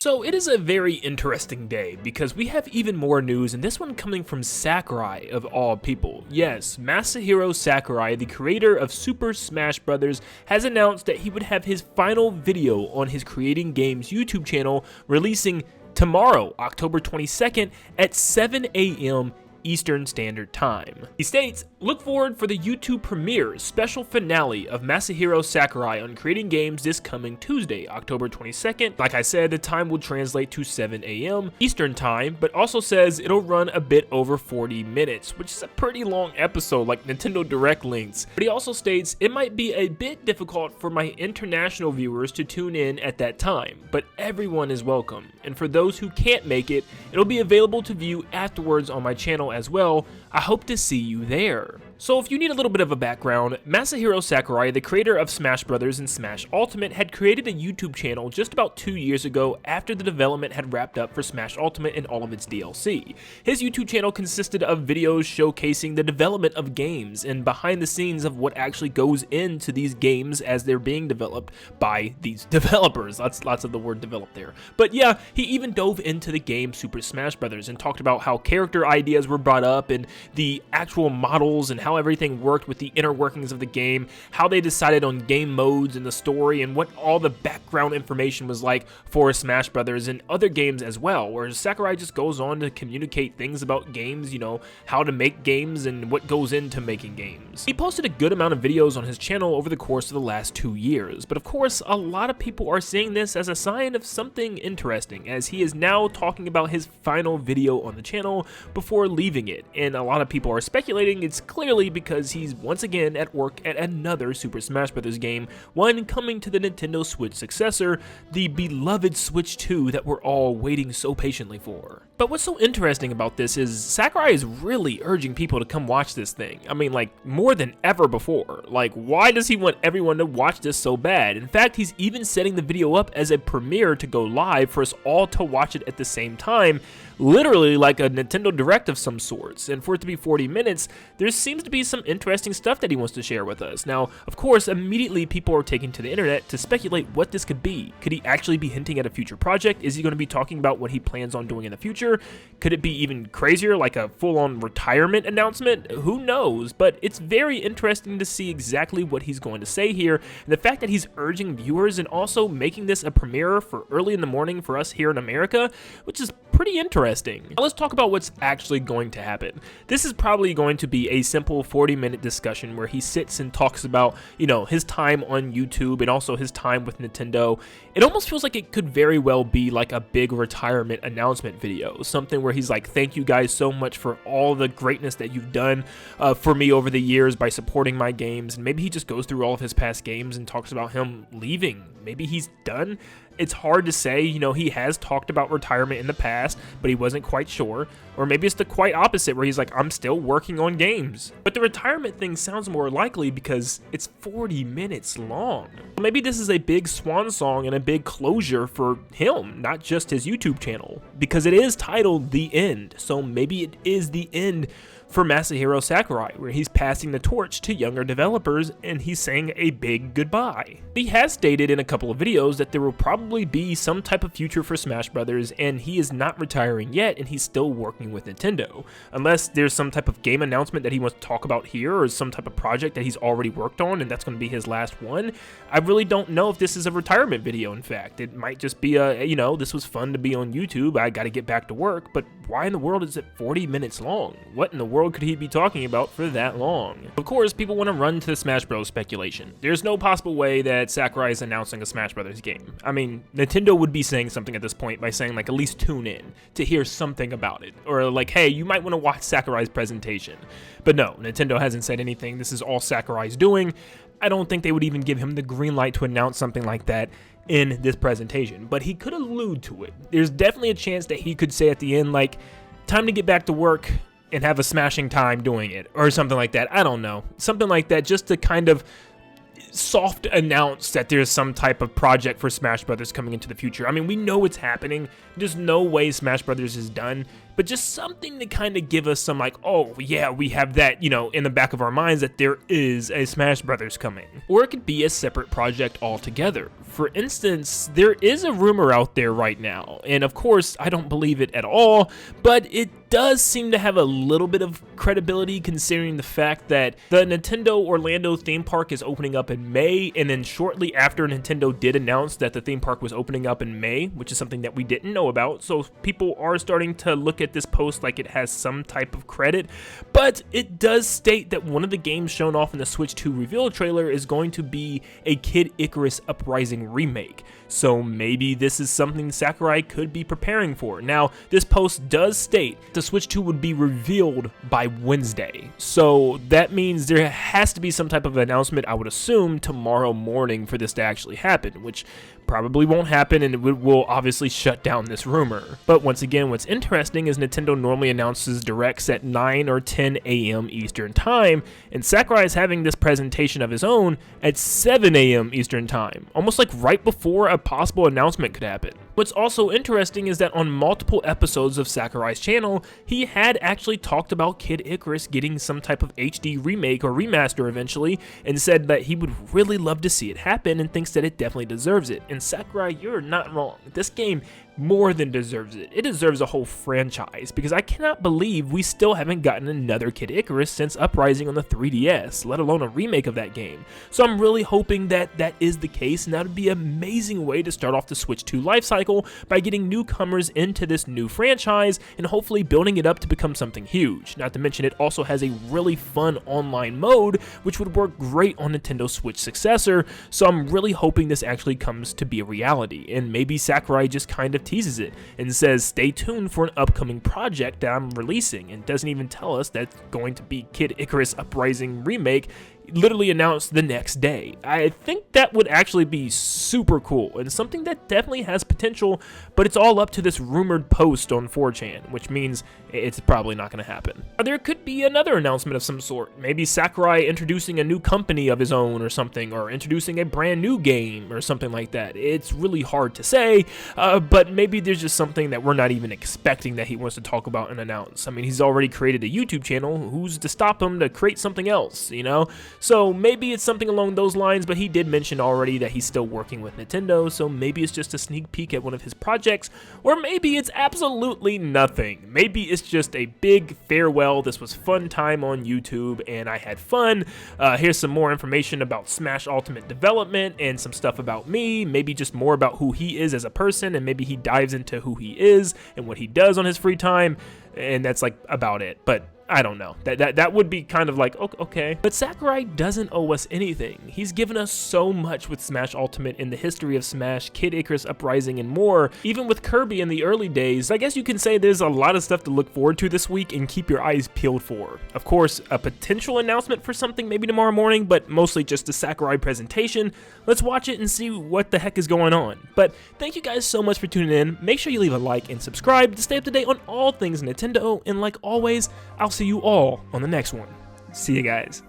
So it is a very interesting day because we have even more news, and this one coming from Sakurai of all people. Yes, Masahiro Sakurai, the creator of Super Smash Bros., has announced that he would have his final video on his Creating Games YouTube channel releasing tomorrow, October 22nd at 7 a.m. Eastern Standard Time. He states, "Look forward for the YouTube premiere special finale of Masahiro Sakurai on Creating Games this coming Tuesday, October 22nd. Like I said, the time will translate to 7 a.m. Eastern Time, but also says it'll run a bit over 40 minutes, which is a pretty long episode like Nintendo Direct links. But he also states it might be a bit difficult for my international viewers to tune in at that time, but everyone is welcome. And for those who can't make it, it'll be available to view afterwards on my channel as well. I hope to see you there." So if you need a little bit of a background, Masahiro Sakurai, the creator of Smash Bros. And Smash Ultimate, had created a YouTube channel just about 2 years ago after the development had wrapped up for Smash Ultimate and all of its DLC. His YouTube channel consisted of videos showcasing the development of games and behind the scenes of what actually goes into these games as they're being developed by these developers. Lots of the word develop there. But yeah, he even dove into the game Super Smash Bros. And talked about how character ideas were brought up and the actual models and how everything worked with the inner workings of the game, how they decided on game modes and the story, and what all the background information was like for Smash Brothers and other games as well, where Sakurai just goes on to communicate things about games, you know, how to make games and what goes into making games. He posted a good amount of videos on his channel over the course of the last 2 years, but of course, a lot of people are seeing this as a sign of something interesting, as he is now talking about his final video on the channel before leaving it, and a lot of people are speculating it's clearly because he's once again at work at another Super Smash Bros. Game, one coming to the Nintendo Switch successor, the beloved Switch 2 that we're all waiting so patiently for. But what's so interesting about this is Sakurai is really urging people to come watch this thing. I mean, like, more than ever before. Like, why does he want everyone to watch this so bad? In fact, he's even setting the video up as a premiere to go live for us all to watch it at the same time, literally like a Nintendo Direct of some sorts. And for it to be 40 minutes, there seems to be some interesting stuff that he wants to share with us. Now, of course, immediately people are taking to the internet to speculate what this could be. Could he actually be hinting at a future project? Is he going to be talking about what he plans on doing in the future? Could it be even crazier, like a full-on retirement announcement? Who knows? But it's very interesting to see exactly what he's going to say here, and the fact that he's urging viewers and also making this a premiere for early in the morning for us here in America, which is pretty interesting. Now let's talk about what's actually going to happen. This is probably going to be a simple 40-minute discussion where he sits and talks about, you know, his time on YouTube and also his time with Nintendo. It almost feels like it could very well be like a big retirement announcement video, something where he's like, thank you guys so much for all the greatness that you've done for me over the years by supporting my games. And maybe he just goes through all of his past games and talks about him leaving. Maybe he's done. It's hard to say, you know, he has talked about retirement in the past, but he wasn't quite sure. Or maybe it's the quite opposite, where he's like, I'm still working on games. But the retirement thing sounds more likely because it's 40 minutes long. Maybe this is a big swan song and a big closure for him, not just his YouTube channel, because it is titled The End. So maybe it is the end for Masahiro Sakurai, where he's passing the torch to younger developers and he's saying a big goodbye. He has stated in a couple of videos that there will probably be some type of future for Smash Bros. And he is not retiring yet, and he's still working with Nintendo. Unless there's some type of game announcement that he wants to talk about here, or some type of project that he's already worked on and that's going to be his last one. I really don't know if this is a retirement video, in fact. It might just be a, you know, this was fun to be on YouTube, I gotta get back to work, but why in the world is it 40 minutes long? What in the world could he be talking about for that long? Of course, people want to run to the Smash Bros. Speculation. There's no possible way that Sakurai is announcing a Smash Bros. Game. I mean, Nintendo would be saying something at this point by saying, like, at least tune in to hear something about it. Or like, hey, you might want to watch Sakurai's presentation. But no, Nintendo hasn't said anything. This is all Sakurai's doing. I don't think they would even give him the green light to announce something like that in this presentation, but he could allude to it. There's definitely a chance that he could say at the end, like, time to get back to work and have a smashing time doing it, or something like that. I don't know. Something like that, just to kind of soft announce that there's some type of project for Smash Brothers coming into the future. I mean, we know it's happening. There's no way Smash Brothers is done, but just something to kind of give us some, like, oh yeah, we have that, you know, in the back of our minds that there is a Smash Brothers coming. Or it could be a separate project altogether. For instance, there is a rumor out there right now, and of course I don't believe it at all, but it does seem to have a little bit of credibility considering the fact that the Nintendo Orlando theme park is opening up in May, and then shortly after Nintendo did announce that the theme park was opening up in May, which is something that we didn't know about, so people are starting to look at this post like it has some type of credit, but it does state that one of the games shown off in the Switch 2 reveal trailer is going to be a Kid Icarus Uprising remake. So maybe this is something Sakurai could be preparing for. Now, this post does state the Switch 2 would be revealed by Wednesday. So that means there has to be some type of announcement, I would assume, tomorrow morning for this to actually happen, which probably won't happen, and it will obviously shut down this rumor. But once again, what's interesting is Nintendo normally announces directs at 9 or 10 a.m. Eastern Time, and Sakurai is having this presentation of his own at 7 a.m. Eastern Time, almost like right before a possible announcement could happen. What's also interesting is that on multiple episodes of Sakurai's channel, he had actually talked about Kid Icarus getting some type of HD remake or remaster eventually, and said that he would really love to see it happen and thinks that it definitely deserves it. And Sakurai, you're not wrong. This game more than deserves it. It deserves a whole franchise, because I cannot believe we still haven't gotten another Kid Icarus since Uprising on the 3DS, let alone a remake of that game. So I'm really hoping that that is the case, and that would be an amazing way to start off the Switch 2 lifecycle by getting newcomers into this new franchise and hopefully building it up to become something huge. Not to mention it also has a really fun online mode, which would work great on Nintendo Switch successor, so I'm really hoping this actually comes to be a reality, and maybe Sakurai just kind of teases it and says stay tuned for an upcoming project that I'm releasing, and doesn't even tell us that's going to be Kid Icarus Uprising remake, literally announced the next day. I think that would actually be super cool and something that definitely has potential, but it's all up to this rumored post on 4chan, which means it's probably not going to happen. There could be another announcement of some sort, maybe Sakurai introducing a new company of his own or something, or introducing a brand new game or something like that. It's really hard to say, but maybe there's just something that we're not even expecting that he wants to talk about and announce. I mean, he's already created a YouTube channel, who's to stop him to create something else, you know? So maybe it's something along those lines, but he did mention already that he's still working with Nintendo, so maybe it's just a sneak peek at one of his projects, or maybe it's absolutely nothing. Maybe it's just a big farewell, this was fun time on YouTube, and I had fun. Here's some more information about Smash Ultimate development, and some stuff about me, maybe just more about who he is as a person, and maybe he dives into who he is, and what he does on his free time, and that's like about it. But I don't know. That would be kind of like, okay. But Sakurai doesn't owe us anything. He's given us so much with Smash Ultimate in the history of Smash, Kid Icarus Uprising, and more. Even with Kirby in the early days, I guess you can say there's a lot of stuff to look forward to this week and keep your eyes peeled for. Of course, a potential announcement for something maybe tomorrow morning, but mostly just a Sakurai presentation. Let's watch it and see what the heck is going on. But thank you guys so much for tuning in. Make sure you leave a like and subscribe to stay up to date on all things Nintendo, and like always, I'll see you all on the next one. See you guys.